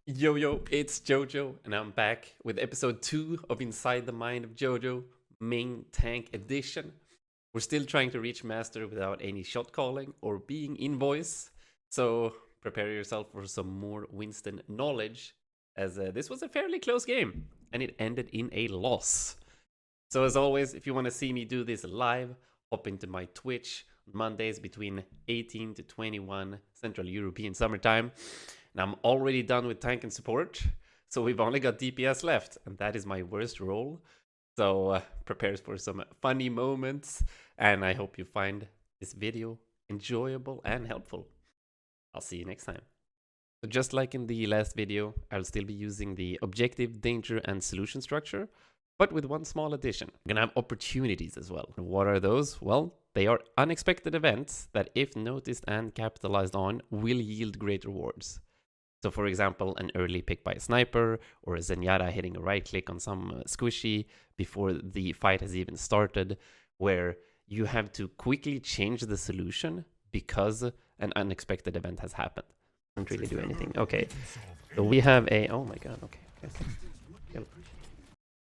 Yo, yo, it's Jojo, and I'm back with episode 2 of Inside the Mind of Jojo, main tank edition. We're still trying to reach master without any shot calling or being in voice, so prepare yourself for some more Winston knowledge, as this was a fairly close game, and it ended in a loss. So as always, if you want to see me do this live, hop into my Twitch Mondays between 18 to 21 Central European summertime. And I'm already done with tank and support, so we've only got DPS left, and that is my worst role. So prepare for some funny moments, and I hope you find this video enjoyable and helpful. I'll see you next time. So just like in the last video, I'll still be using the objective, danger, and solution structure, but with one small addition. I'm gonna have opportunities as well. And what are those? Well, they are unexpected events that, if noticed and capitalized on, will yield great rewards. So for example, an early pick by a sniper, or a Zenyatta hitting a right click on some squishy before the fight has even started, where you have to quickly change the solution because an unexpected event has happened. Don't really do anything. Okay, so we have a... oh my god, okay.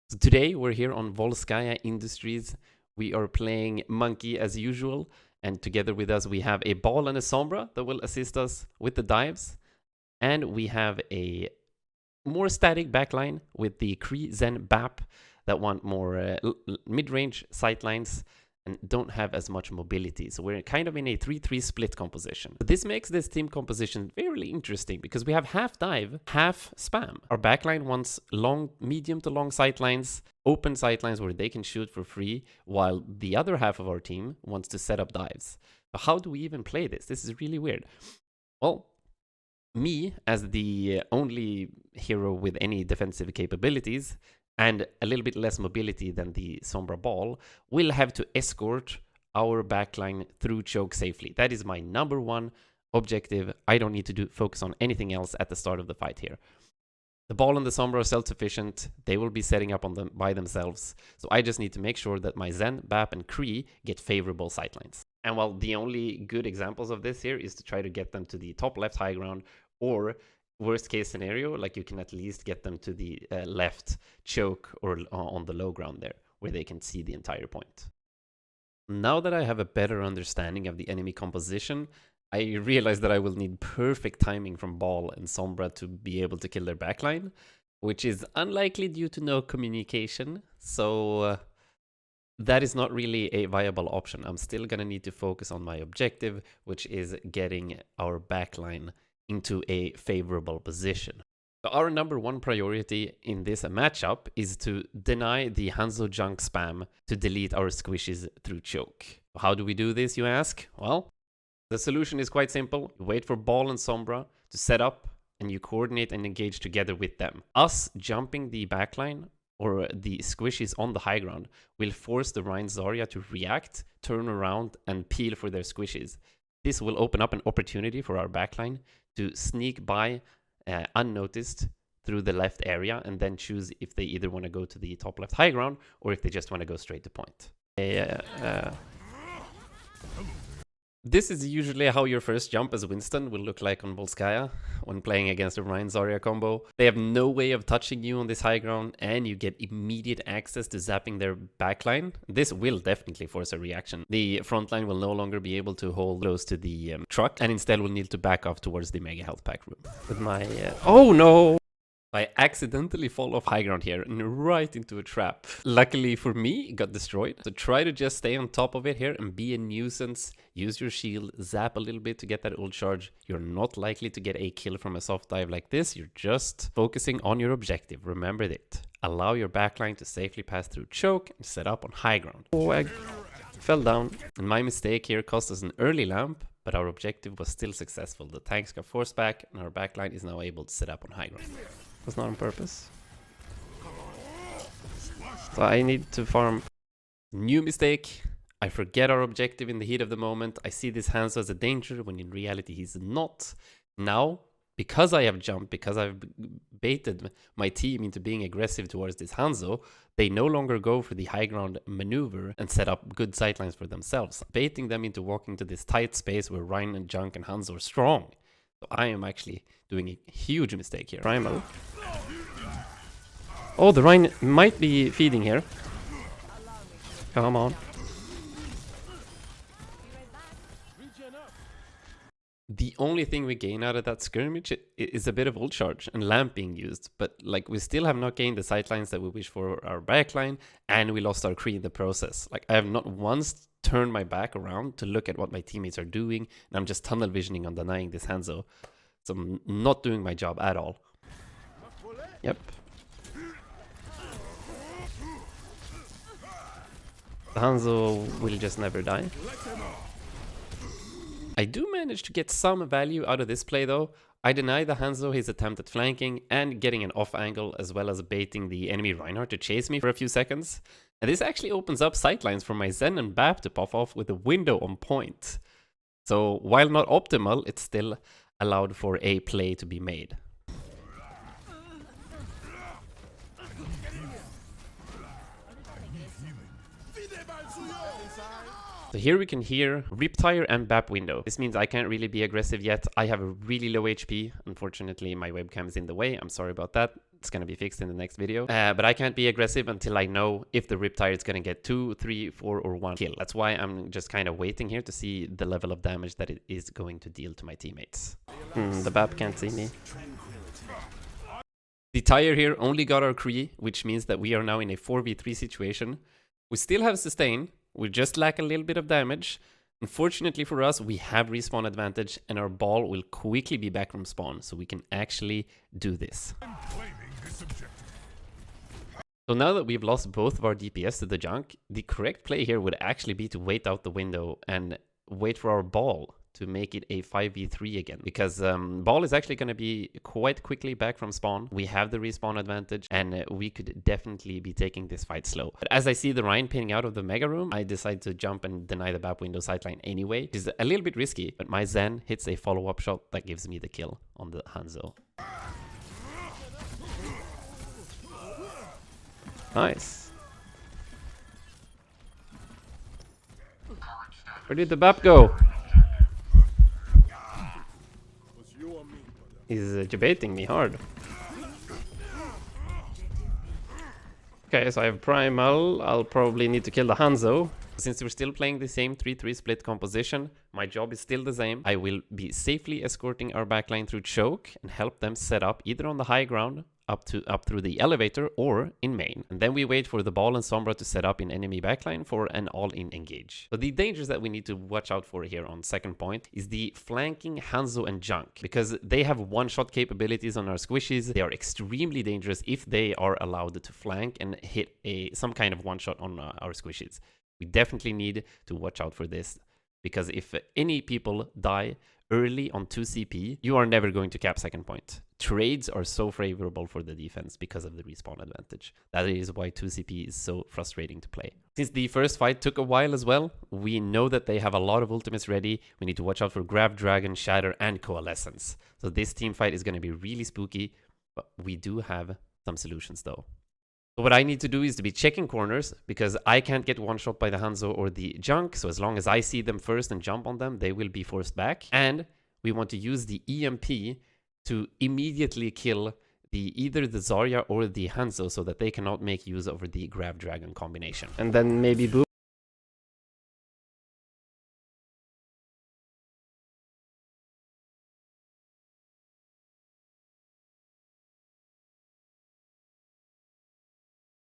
So today we're here on Volskaya Industries. We are playing Monkey as usual, and together with us we have a Ball and a Sombra that will assist us with the dives. And we have a more static backline with the Kree Zen Bap that want more mid-range sightlines and don't have as much mobility. So we're kind of in a 3-3 split composition. But this makes this team composition very interesting because we have half dive, half spam. Our backline wants long, medium to long sightlines, open sightlines where they can shoot for free, while the other half of our team wants to set up dives. But how do we even play this? This is really weird. Well, me, as the only hero with any defensive capabilities and a little bit less mobility than the Sombra Ball, will have to escort our backline through choke safely. That is my number one objective. I don't need to focus on anything else at the start of the fight here. The Ball and the Sombra are self-sufficient. They will be setting up on them by themselves. So I just need to make sure that my Zen, Bap, and Kree get favorable sightlines. And while the only good examples of this here is to try to get them to the top left high ground, or worst case scenario, like you can at least get them to the left choke or on the low ground there, where they can see the entire point. Now that I have a better understanding of the enemy composition, I realize that I will need perfect timing from Ball and Sombra to be able to kill their backline, which is unlikely due to no communication. So that is not really a viable option. I'm still gonna need to focus on my objective, which is getting our backline into a favorable position. So our number one priority in this matchup is to deny the Hanzo junk spam to delete our squishes through choke. How do we do this, you ask? Well, the solution is quite simple. You wait for Ball and Sombra to set up, and you coordinate and engage together with them. Us jumping the backline or the squishes on the high ground will force the Rein Zarya to react, turn around, and peel for their squishes. This will open up an opportunity for our backline to sneak by unnoticed through the left area and then choose if they either want to go to the top left high ground or if they just want to go straight to point. This is usually how your first jump as Winston will look like on Volskaya when playing against a Rein Zarya combo. They have no way of touching you on this high ground, and you get immediate access to zapping their backline. This will definitely force a reaction. The front line will no longer be able to hold close to the truck, and instead will need to back off towards the Mega Health Pack room. With my... oh no! I accidentally fall off high ground here and right into a trap. Luckily for me, it got destroyed. So try to just stay on top of it here and be a nuisance. Use your shield, zap a little bit to get that ult charge. You're not likely to get a kill from a soft dive like this. You're just focusing on your objective. Remember that. Allow your backline to safely pass through choke and set up on high ground. Oh, I fell down. And my mistake here cost us an early lamp, but our objective was still successful. The tanks got forced back and our backline is now able to set up on high ground. Was not on purpose. So I need to farm. New mistake. I forget our objective in the heat of the moment. I see this Hanzo as a danger when in reality he's not. Now, because I have jumped, because I've baited my team into being aggressive towards this Hanzo, they no longer go for the high ground maneuver and set up good sightlines for themselves, baiting them into walking to this tight space where Rein and Junk and Hanzo are strong. So I am actually doing a huge mistake here. Primal. Oh, the Rhine might be feeding here. Come on. The only thing we gain out of that skirmish is a bit of ult charge and lamp being used, but like we still have not gained the sightlines that we wish for our backline, and we lost our Kree in the process. Like I have not once turned my back around to look at what my teammates are doing, and I'm just tunnel visioning on denying this Hanzo. So I'm not doing my job at all. Yep. The Hanzo will just never die. I do manage to get some value out of this play though. I deny the Hanzo his attempt at flanking and getting an off angle, as well as baiting the enemy Reinhardt to chase me for a few seconds. And this actually opens up sightlines for my Zen and Bap to pop off with a window on point. So while not optimal, it's still allowed for a play to be made. So here we can hear Riptire and Bap window. This means I can't really be aggressive yet. I have a really low HP. Unfortunately, my webcam is in the way. I'm sorry about that. It's going to be fixed in the next video. But I can't be aggressive until I know if the Riptire is going to get 2, 3, 4, or 1 kill. That's why I'm just kind of waiting here to see the level of damage that it is going to deal to my teammates. The Bap can't see me. The Tire here only got our Kree, which means that we are now in a 4v3 situation. We still have sustain. We just lack a little bit of damage. Unfortunately for us, we have respawn advantage, and our ball will quickly be back from spawn, so we can actually do this. So now that we've lost both of our DPS to the junk, the correct play here would actually be to wait out the window and wait for our ball to make it a 5v3 again, because ball is actually going to be quite quickly back from spawn. We have the respawn advantage, and we could definitely be taking this fight slow. But as I see the Rhine pinning out of the mega room, I decide to jump and deny the Bap window sightline anyway. Which is a little bit risky, but my Zen hits a follow-up shot that gives me the kill on the Hanzo. Nice. Where did the Bap go? He's debating me hard. Okay, so I have Primal. I'll probably need to kill the Hanzo. Since we're still playing the same 3-3 split composition, my job is still the same. I will be safely escorting our backline through choke and help them set up either on the high ground, up through the elevator, or in main. And then we wait for the Ball and Sombra to set up in enemy backline for an all-in engage. But the dangers that we need to watch out for here on second point is the flanking Hanzo and Junk, because they have one-shot capabilities on our squishies. They are extremely dangerous if they are allowed to flank and hit some kind of one-shot on our squishies. We definitely need to watch out for this, because if any people die early on 2 CP, you are never going to cap second point. Trades are so favorable for the defense because of the respawn advantage. That is why 2 CP is so frustrating to play. Since the first fight took a while as well, we know that they have a lot of ultimates ready. We need to watch out for Grab, Dragon, Shatter, and Coalescence. So this team fight is going to be really spooky, but we do have some solutions though. So what I need to do is to be checking corners, because I can't get one shot by the Hanzo or the Junk. So as long as I see them first and jump on them, they will be forced back. And we want to use the EMP to immediately kill either the Zarya or the Hanzo, so that they cannot make use of the Grab Dragon combination. And then maybe boom.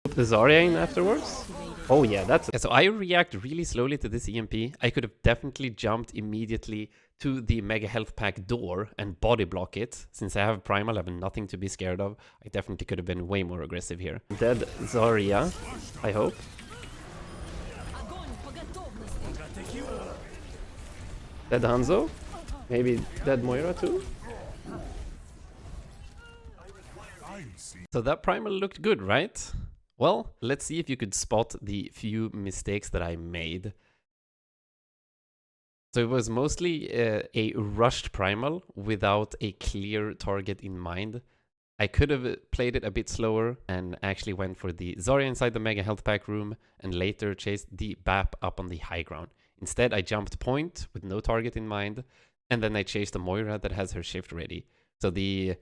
The Zarya in afterwards. Oh yeah, that's it. So I react really slowly to this EMP. I could have definitely jumped immediately to the Mega Health Pack door and body block it. Since I have Primal, I have nothing to be scared of. I definitely could have been way more aggressive here. Dead Zarya, I hope. Dead Hanzo? Maybe dead Moira too? So that Primal looked good, right? Well, let's see if you could spot the few mistakes that I made. So it was mostly a rushed Primal without a clear target in mind. I could have played it a bit slower and actually went for the Zarya inside the Mega Health Pack room and later chased the Bap up on the high ground. Instead, I jumped point with no target in mind and then I chased a Moira that has her shift ready. So the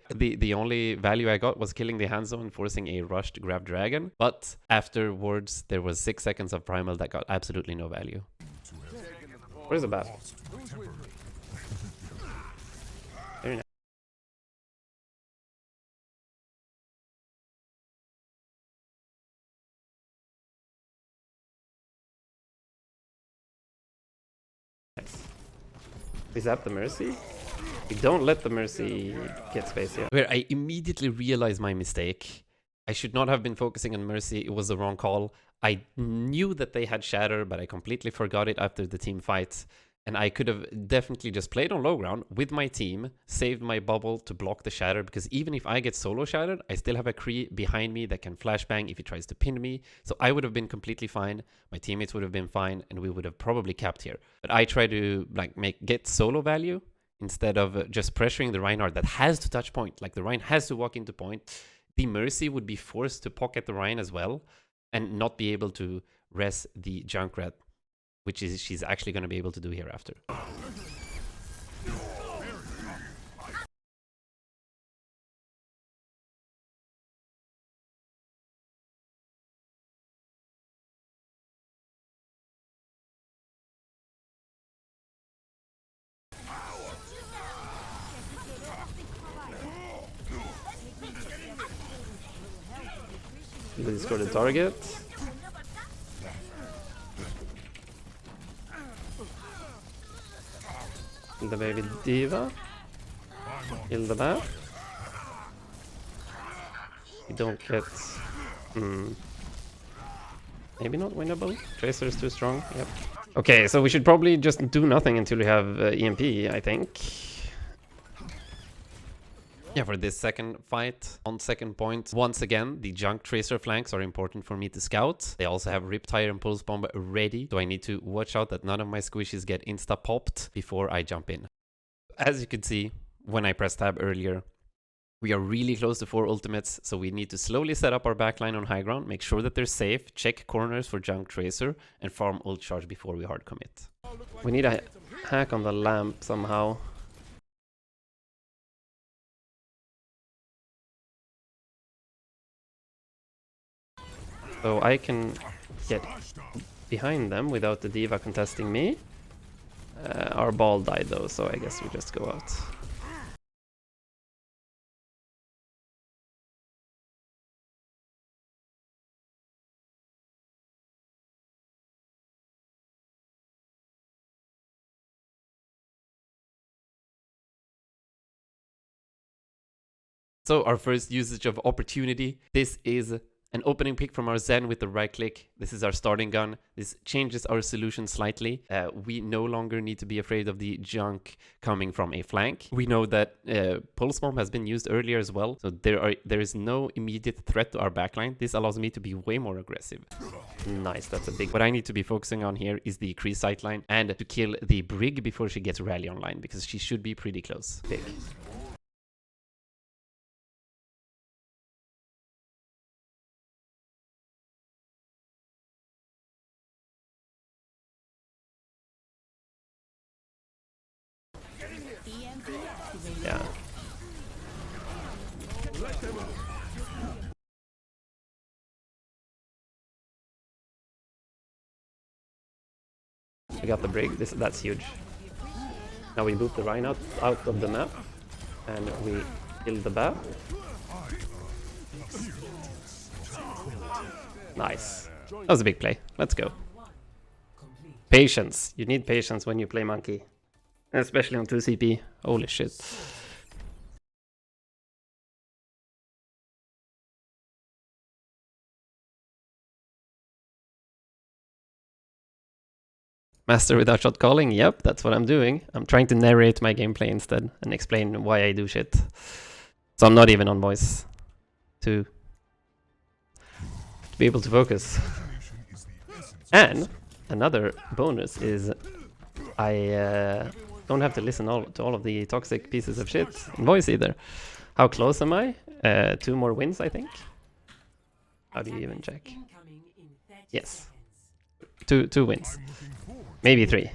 only value I got was killing the hand zone, forcing a rush to grab dragon. But afterwards, there was 6 seconds of primal that got absolutely no value. Where's the bat? Very nice. We zap the Mercy? We don't let the Mercy get space here. Where I immediately realized my mistake. I should not have been focusing on Mercy. It was the wrong call. I knew that they had Shatter, but I completely forgot it after the team fight. And I could have definitely just played on low ground with my team, saved my bubble to block the Shatter, because even if I get solo shattered, I still have a Kree behind me that can flashbang if he tries to pin me. So I would have been completely fine, my teammates would have been fine, and we would have probably capped here. But I try to get solo value instead of just pressuring the Reinhardt that has to touch point. Like the Rein has to walk into point. The Mercy would be forced to pocket the Rein as well and not be able to res the Junkrat, which is she's actually going to be able to do hereafter. They score the target. The baby Diva. Kill the bat. We don't get... Maybe not winnable. Tracer is too strong. Yep. Okay, so we should probably just do nothing until we have EMP, I think. Yeah, for this second fight, on second point, once again, the junk tracer flanks are important for me to scout. They also have Riptire and Pulse Bomb ready, so I need to watch out that none of my squishies get insta-popped before I jump in. As you could see, when I pressed tab earlier, we are really close to 4 ultimates, so we need to slowly set up our backline on high ground, make sure that they're safe, check corners for junk tracer, and farm ult charge before we hard commit. We need a hack on the lamp somehow. So I can get behind them without the Diva contesting me. Our ball died though, so I guess we just go out. So our first usage of opportunity. This is an opening pick from our Zen with the right click. This is our starting gun. This changes our solution slightly. We no longer need to be afraid of the junk coming from a flank. We know that Pulse Bomb has been used earlier as well, so there is no immediate threat to our backline. This allows me to be way more aggressive. Nice, that's a big... What I need to be focusing on here is the Kree sightline and to kill the Brig before she gets Rally online, because she should be pretty close. Big. Yeah. We got the Brig. That's huge. Now we boot the Rhine out of the map, and we kill the bat. Nice. That was a big play. Let's go. Patience. You need patience when you play Monkey. Especially on 2 CP. Holy shit. Master without shot calling? Yep, that's what I'm doing. I'm trying to narrate my gameplay instead and explain why I do shit. So I'm not even on voice to be able to focus. And another bonus is I don't have to listen to all of the toxic pieces of shit in voice either. How close am I? 2 more wins, I think. How do you even check? Yes. 2 wins. Maybe 3.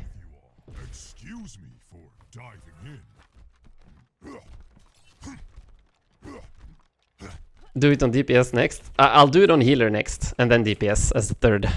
Excuse me for diving in. Do it on DPS next. I'll do it on healer next, and then DPS as the third.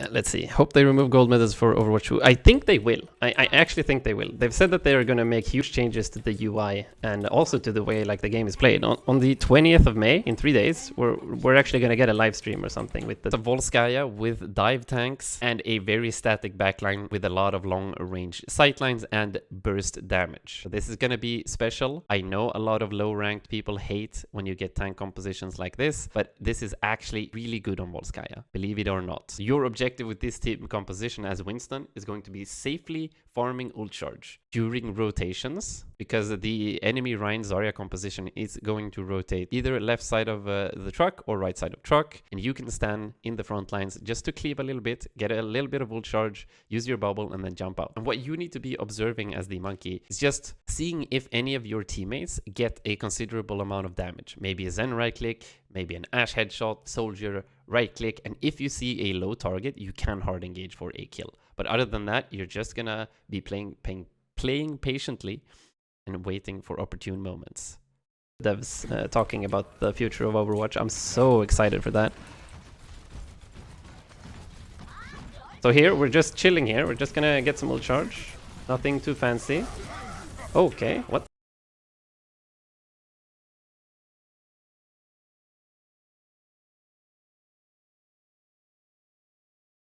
Let's see. Hope they remove gold medals for Overwatch 2. I think they will. I actually think they will. They've said that they are going to make huge changes to the UI and also to the way like the game is played. On the 20th of May, in 3 days, we're actually going to get a live stream or something with the Volskaya with dive tanks and a very static backline with a lot of long range sightlines and burst damage. So this is going to be special. I know a lot of low ranked people hate when you get tank compositions like this, but this is actually really good on Volskaya, believe it or not. Your objective with this team composition as Winston is going to be safely farming ult charge during rotations, because the enemy Ryan Zarya composition is going to rotate either left side of the truck or right side of truck, and you can stand in the front lines just to cleave a little bit, get a little bit of ult charge, use your bubble, and then jump out. And what you need to be observing as the monkey is just seeing if any of your teammates get a considerable amount of damage. Maybe a Zen right click, maybe an Ash headshot, soldier right click, and if you see a low target, you can hard engage for a kill. But other than that, you're just gonna be playing patiently and waiting for opportune moments. Devs talking about the future of Overwatch. I'm so excited for that. So here, we're just chilling here. We're just gonna get some ult charge. Nothing too fancy. Okay, what?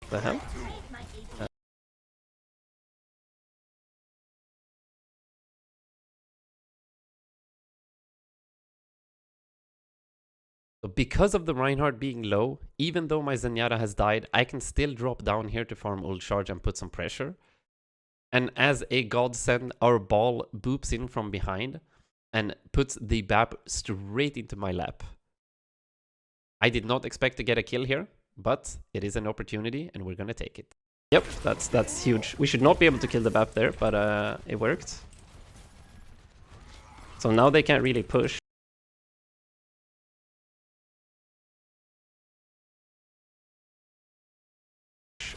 The hell? So because of the Reinhardt being low, even though my Zenyatta has died, I can still drop down here to farm ult charge and put some pressure. And as a godsend, our ball boops in from behind and puts the BAP straight into my lap. I did not expect to get a kill here, but it is an opportunity and we're gonna take it. Yep, that's huge. We should not be able to kill the BAP there, but it worked. So now they can't really push.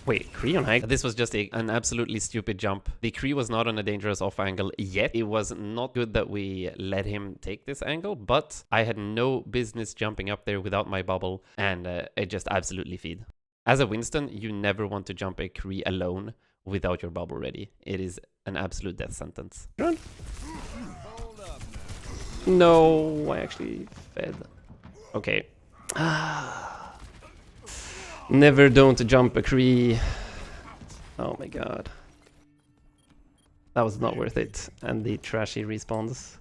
Wait, Kree on high? This was just an absolutely stupid jump. The Kree was not on a dangerous off angle yet. It was not good that we let him take this angle, but I had no business jumping up there without my bubble, and it just absolutely feed. As a Winston, you never want to jump a Kree alone without your bubble ready. It is an absolute death sentence. Run. No, I actually fed. Okay. Never don't jump a Kree. Oh my god. That was not worth it. And the trashy respawns.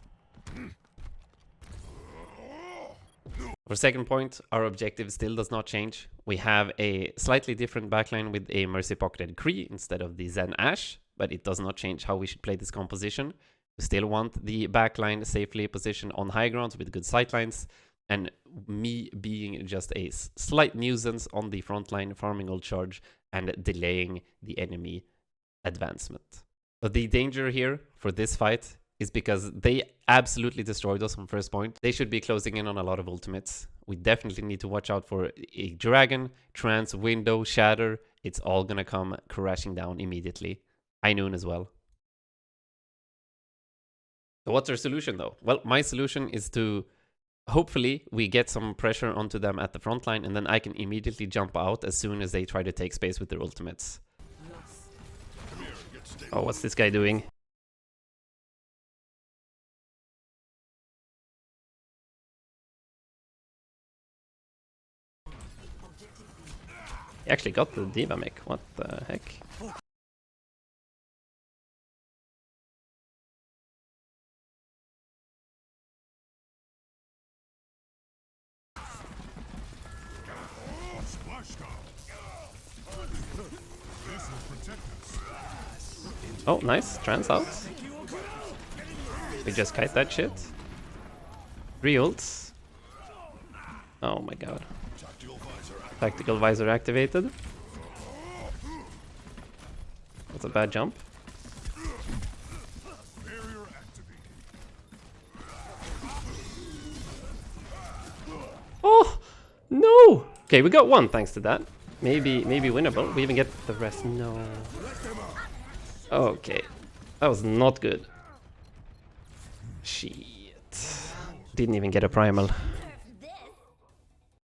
For second point, our objective still does not change. We have a slightly different backline with a Mercy pocketed Kree instead of the Zen Ash, but it does not change how we should play this composition. We still want the backline safely positioned on high grounds with good sightlines, and me being just a slight nuisance on the front line, farming ult charge and delaying the enemy advancement. But the danger here for this fight is because they absolutely destroyed us from first point. They should be closing in on a lot of ultimates. We definitely need to watch out for a dragon, trance, window, shatter. It's all gonna come crashing down immediately. High noon as well. So what's our solution though? Well, my solution is to hopefully we get some pressure onto them at the front line, and then I can immediately jump out as soon as they try to take space with their ultimates. Oh, what's this guy doing? He actually got the Diva mech. What the heck? Oh, nice. Trans out. We just kite that shit. 3 ults. Oh my god. Tactical visor activated. That's a bad jump. Oh! No! Okay, we got 1 thanks to that. Maybe winnable. We even get the rest. No. Okay. That was not good. Shit. Didn't even get a primal.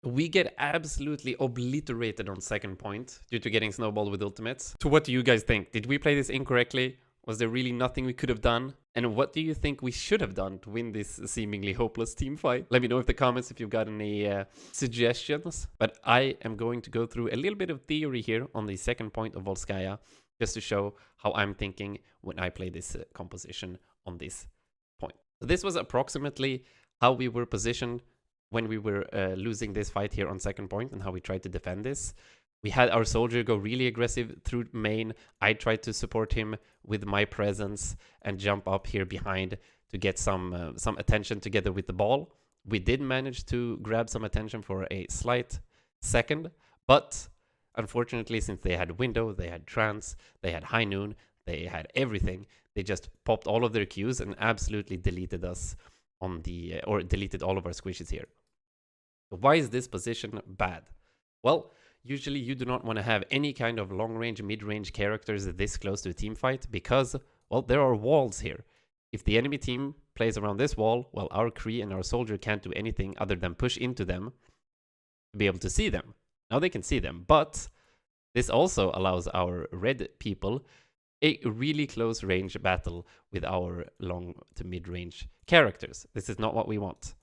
We get absolutely obliterated on second point due to getting snowballed with ultimates. So what do you guys think? Did we play this incorrectly? Was there really nothing we could have done? And what do you think we should have done to win this seemingly hopeless team fight? Let me know in the comments if you've got any suggestions. But I am going to go through a little bit of theory here on the second point of Volskaya, just to show how I'm thinking when I play this composition on this point. So this was approximately how we were positioned when we were losing this fight here on second point and how we tried to defend this. We had our soldier go really aggressive through main. I tried to support him with my presence and jump up here behind to get some attention together with the ball. We did manage to grab some attention for a slight second, but unfortunately, since they had window, they had trance, they had high noon, they had everything, they just popped all of their Qs and absolutely deleted us on the or deleted all of our squishes here. Why is this position bad? Well, usually you do not want to have any kind of long-range, mid-range characters this close to a team fight because, well, there are walls here. If the enemy team plays around this wall, well, our Kree and our soldier can't do anything other than push into them to be able to see them. Now they can see them, but this also allows our red people a really close range battle with our long to mid-range characters. This is not what we want.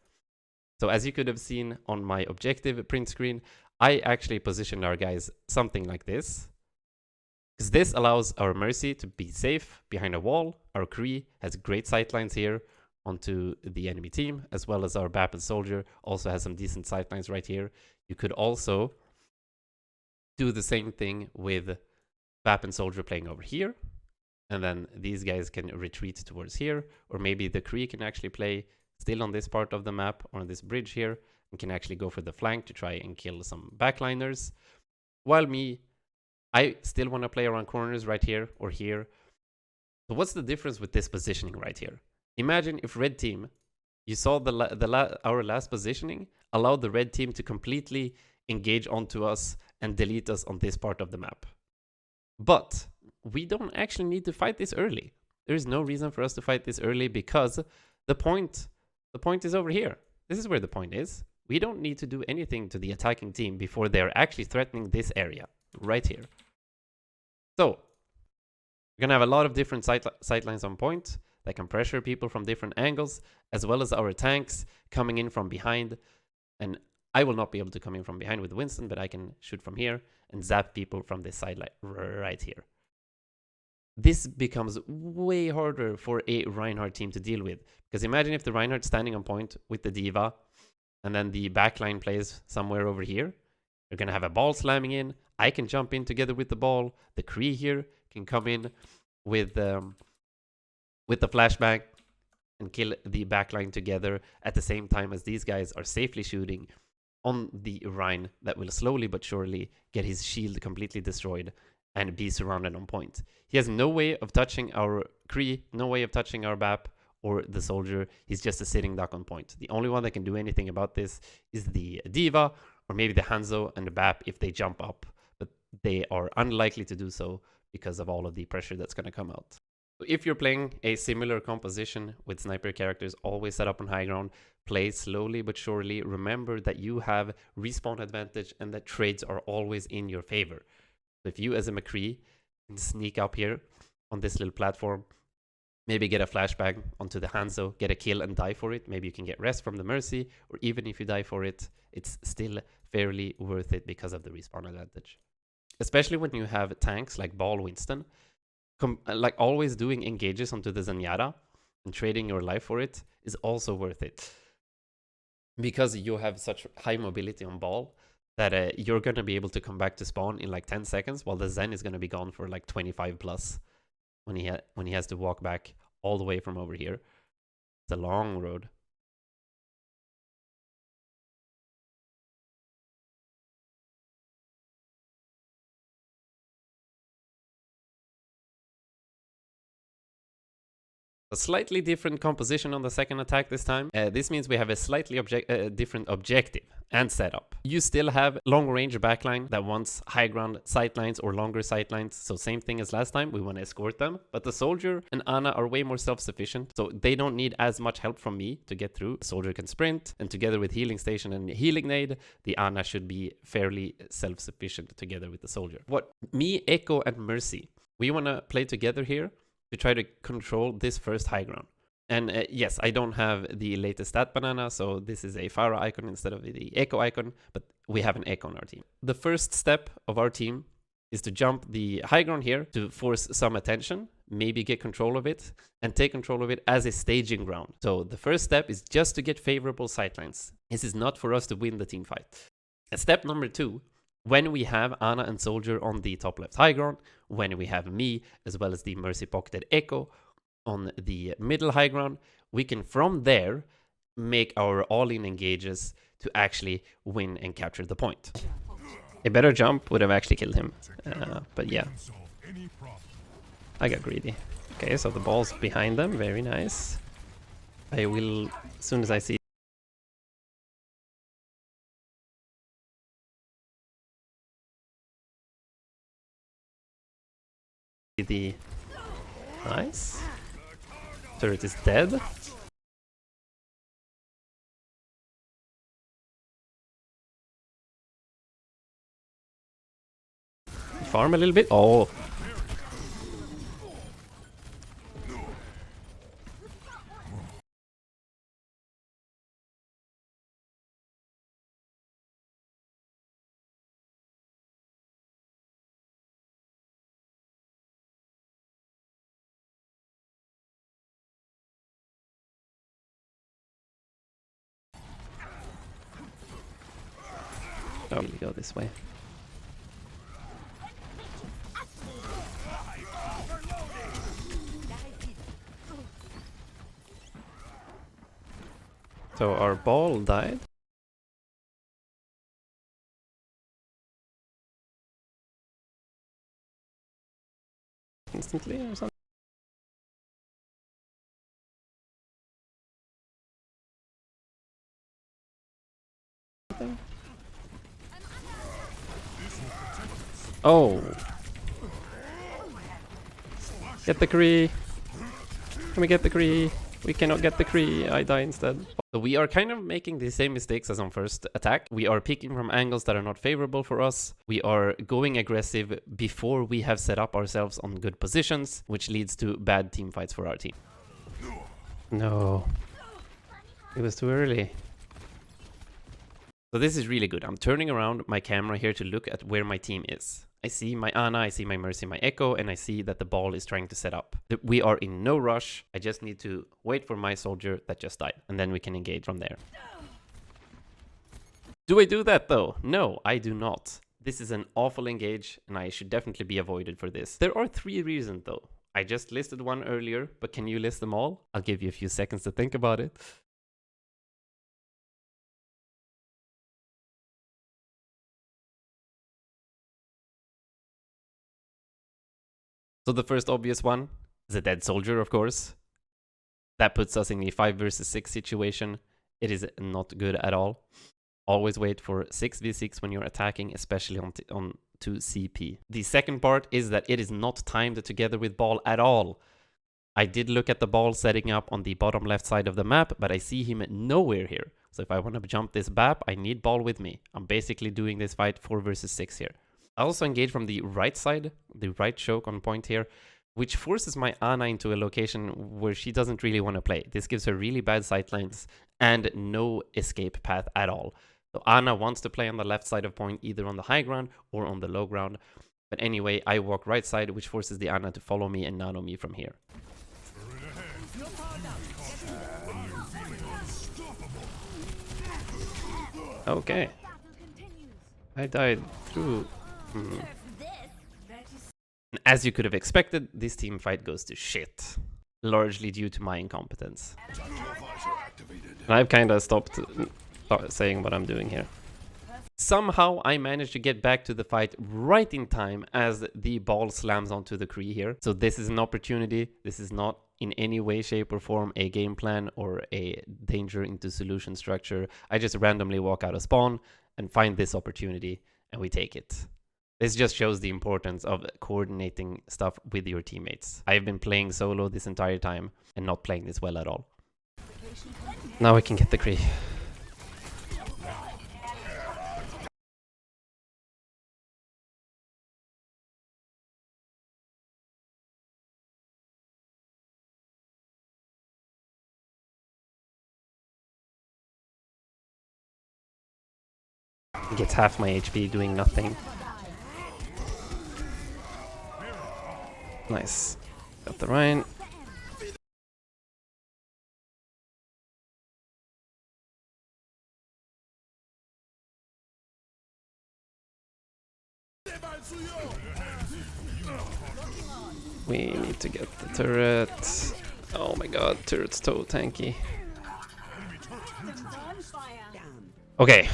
So as you could have seen on my objective print screen, I actually positioned our guys something like this. Because this allows our Mercy to be safe behind a wall. Our Kree has great sightlines here onto the enemy team, as well as our BAP and Soldier also has some decent sightlines right here. You could also do the same thing with BAP and Soldier playing over here. And then these guys can retreat towards here. Or maybe the Kree can actually play still on this part of the map or on this bridge here and can actually go for the flank to try and kill some backliners. While I still want to play around corners right here or here. So what's the difference with this positioning right here? Imagine if red team, you saw our last positioning, allowed the red team to completely engage onto us and delete us on this part of the map. But we don't actually need to fight this early. There is no reason for us to fight this early because the point is over here. This is where the point is. We don't need to do anything to the attacking team before they're actually threatening this area right here. So we're going to have a lot of different sightlines on point that can pressure people from different angles, as well as our tanks coming in from behind. And I will not be able to come in from behind with Winston, but I can shoot from here and zap people from this side right here. This becomes way harder for a Reinhardt team to deal with. Because imagine if the Reinhardt's standing on point with the D.Va, and then the backline plays somewhere over here. You're going to have a ball slamming in. I can jump in together with the ball. The Kree here can come in with the flashbang and kill the backline together at the same time as these guys are safely shooting on the Rhine that will slowly but surely get his shield completely destroyed and be surrounded on point. He has no way of touching our Kree, no way of touching our BAP or the soldier. He's just a sitting duck on point. The only one that can do anything about this is the D.Va or maybe the Hanzo and the BAP if they jump up. But they are unlikely to do so because of all of the pressure that's going to come out. So if you're playing a similar composition with sniper characters always set up on high ground, play slowly but surely. Remember that you have respawn advantage and that trades are always in your favor. So if you as a McCree can sneak up here on this little platform, maybe get a flashbang onto the Hanzo, get a kill and die for it. Maybe you can get rest from the Mercy, or even if you die for it, it's still fairly worth it because of the respawn advantage. Especially when you have tanks like Ball Winston, like always doing engages onto the Zenyatta and trading your life for it is also worth it. Because you have such high mobility on Ball that you're going to be able to come back to spawn in like 10 seconds, while the Zen is going to be gone for like 25 plus. When he has to walk back all the way from over here. It's a long road. A slightly different composition on the second attack this time. This means we have a slightly different objective and setup. You still have long range backline that wants high ground sightlines or longer sightlines. So same thing as last time, we want to escort them. But the soldier and Ana are way more self-sufficient. So they don't need as much help from me to get through. The soldier can sprint, and together with healing station and healing nade, the Ana should be fairly self-sufficient together with the soldier. What me, Echo and Mercy, we want to play together here to try to control this first high ground. And yes, I don't have the latest stat banana, so this is a Pharah icon instead of the Echo icon, but we have an Echo on our team. The first step of our team is to jump the high ground here to force some attention, maybe get control of it, and take control of it as a staging ground. So the first step is just to get favorable sightlines. This is not for us to win the team fight. And step number 2, when we have Ana and Soldier on the top left high ground, when we have me as well as the Mercy pocketed Echo on the middle high ground, we can from there make our all-in engages to actually win and capture the point. A better jump would have actually killed him, but yeah, I got greedy. Okay, so the ball's behind them, very nice. I will, as soon as I see the... Nice. Turret is dead. Farm a little bit. Oh. Oh, we go this way. So our ball died. Instantly or something? Oh. Get the Kree. Can we get the Kree? We cannot get the Kree. I die instead. So we are kind of making the same mistakes as on first attack. We are peeking from angles that are not favorable for us. We are going aggressive before we have set up ourselves on good positions, which leads to bad team fights for our team. No. It was too early. So this is really good. I'm turning around my camera here to look at where my team is. I see my Ana, I see my Mercy, my Echo, and I see that the ball is trying to set up. We are in no rush. I just need to wait for my soldier that just died, and then we can engage from there. Do I do that though? No, I do not. This is an awful engage, and I should definitely be avoided for this. There are 3 reasons though. I just listed one earlier, but can you list them all? I'll give you a few seconds to think about it. So the first obvious one is a dead soldier, of course. That puts us in a 5 versus 6 situation. It is not good at all. Always wait for 6v6 when you're attacking, especially on 2 CP. The second part is that it is not timed together with ball at all. I did look at the ball setting up on the bottom left side of the map, but I see him nowhere here. So if I want to jump this BAP, I need ball with me. I'm basically doing this fight 4 versus 6 here. I also engage from the right side, the right choke on point here, which forces my Ana into a location where she doesn't really want to play. This gives her really bad sightlines and no escape path at all. So Ana wants to play on the left side of point, either on the high ground or on the low ground. But anyway, I walk right side, which forces the Ana to follow me and nano me from here. Okay. I died through... As you could have expected, this team fight goes to shit. Largely due to my incompetence. And I've kind of stopped saying what I'm doing here. Somehow I managed to get back to the fight right in time as the ball slams onto the Kree here. So this is an opportunity. This is not in any way, shape, or form a game plan or a danger into solution structure. I just randomly walk out of spawn and find this opportunity, and we take it. This just shows the importance of coordinating stuff with your teammates. I've been playing solo this entire time and not playing this well at all. Now we can get the Kree. Gets half my HP doing nothing. Nice. Got the Rhine. We need to get the turret. Oh my god, turret's so tanky. Okay.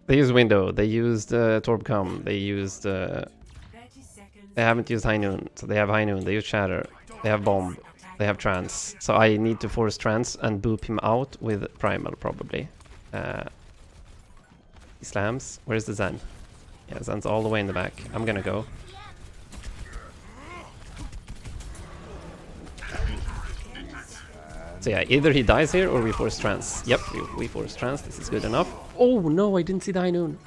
They used Window, they used Torbcom, they used... they haven't used High Noon, so they have High Noon, they use Shatter, they have Bomb, they have Trance. So I need to force Trance and boop him out with Primal, probably. He slams. Where's the Zen? Yeah, Zen's all the way in the back. I'm gonna go. So yeah, either he dies here or we force Trance. Yep, we force Trance, this is good enough. Oh no, I didn't see the High Noon.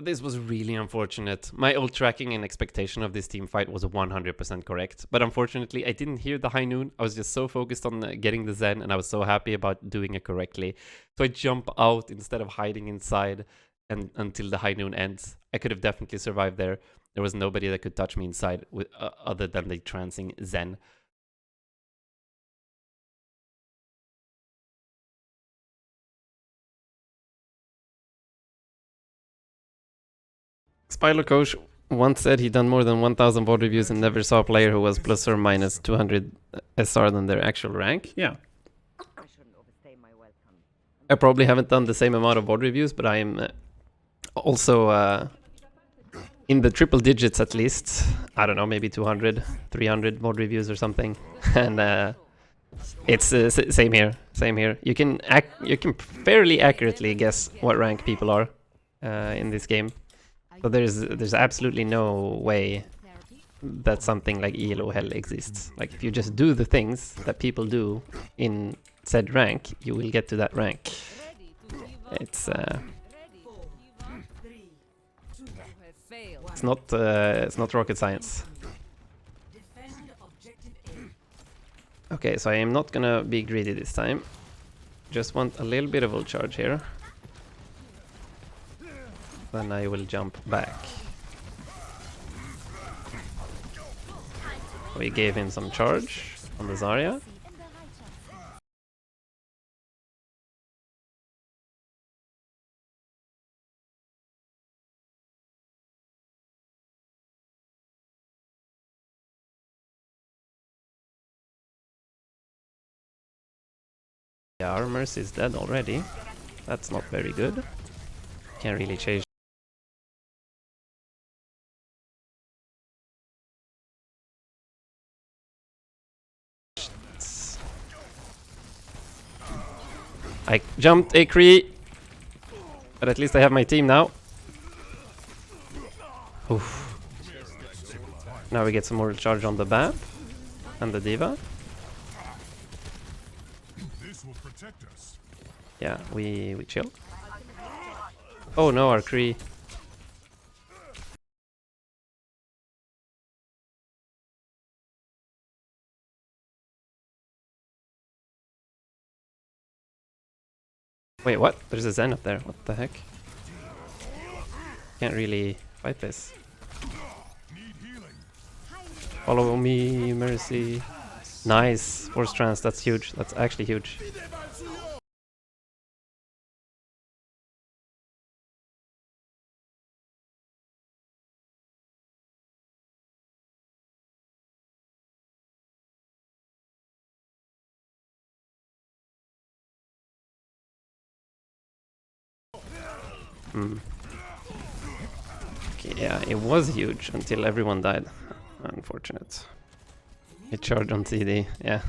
This was really unfortunate. My ult tracking and expectation of this team fight was 100% correct. But unfortunately, I didn't hear the High Noon. I was just so focused on getting the Zen, and I was so happy about doing it correctly. So I jump out instead of hiding inside and until the High Noon ends. I could have definitely survived there. There was nobody that could touch me inside with, other than the trancing Zen. Spyler Coach once said he'd done more than 1,000 VOD reviews and never saw a player who was plus or minus 200 SR than their actual rank. Yeah. I probably haven't done the same amount of VOD reviews, but I am also in the triple digits at least. I don't know, maybe 200, 300 VOD reviews or something. And it's same here, same here. You can fairly accurately guess what rank people are in this game. So there's absolutely no way that something like ELO hell exists. Like if you just do the things that people do in said rank, you will get to that rank. It's not rocket science. Okay, so I am not gonna be greedy this time. Just want a little bit of ult charge here. Then I will jump back. We gave him some charge on the Zarya. Yeah, our Mercy is dead already. That's not very good. Can't really change. I jumped a Kree, but at least I have my team now. Oof. Now we get some more charge on the BAP and the Diva. Yeah, we chill. Oh no, our Kree. Wait, what? There's a Zen up there. What the heck? Can't really fight this. Follow me, Mercy. Nice. Force trance, that's huge. That's actually huge. Okay, yeah, it was huge until everyone died. Unfortunate. He charged on TD, yeah.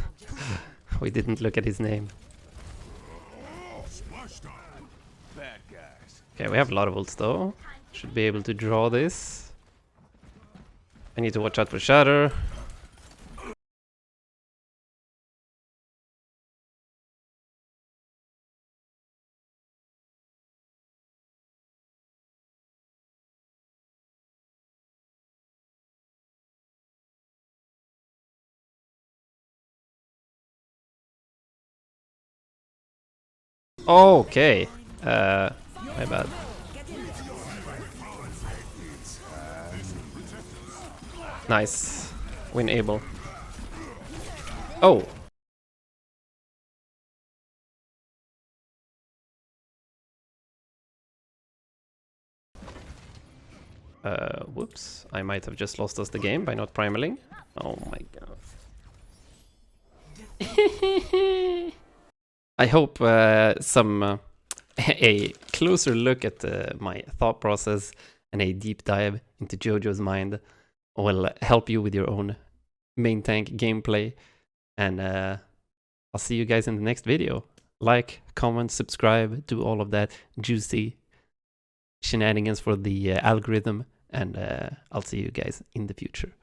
We didn't look at his name. Okay, we have a lot of ults though. Should be able to draw this. I need to watch out for Shatter. Okay. My bad. Nice. Win able. Oh! Whoops. I might have just lost us the game by not primaling. Oh my god. I hope a closer look at my thought process and a deep dive into Jojo's mind will help you with your own main tank gameplay. And I'll see you guys in the next video. Like, comment, subscribe, do all of that juicy shenanigans for the algorithm. And I'll see you guys in the future.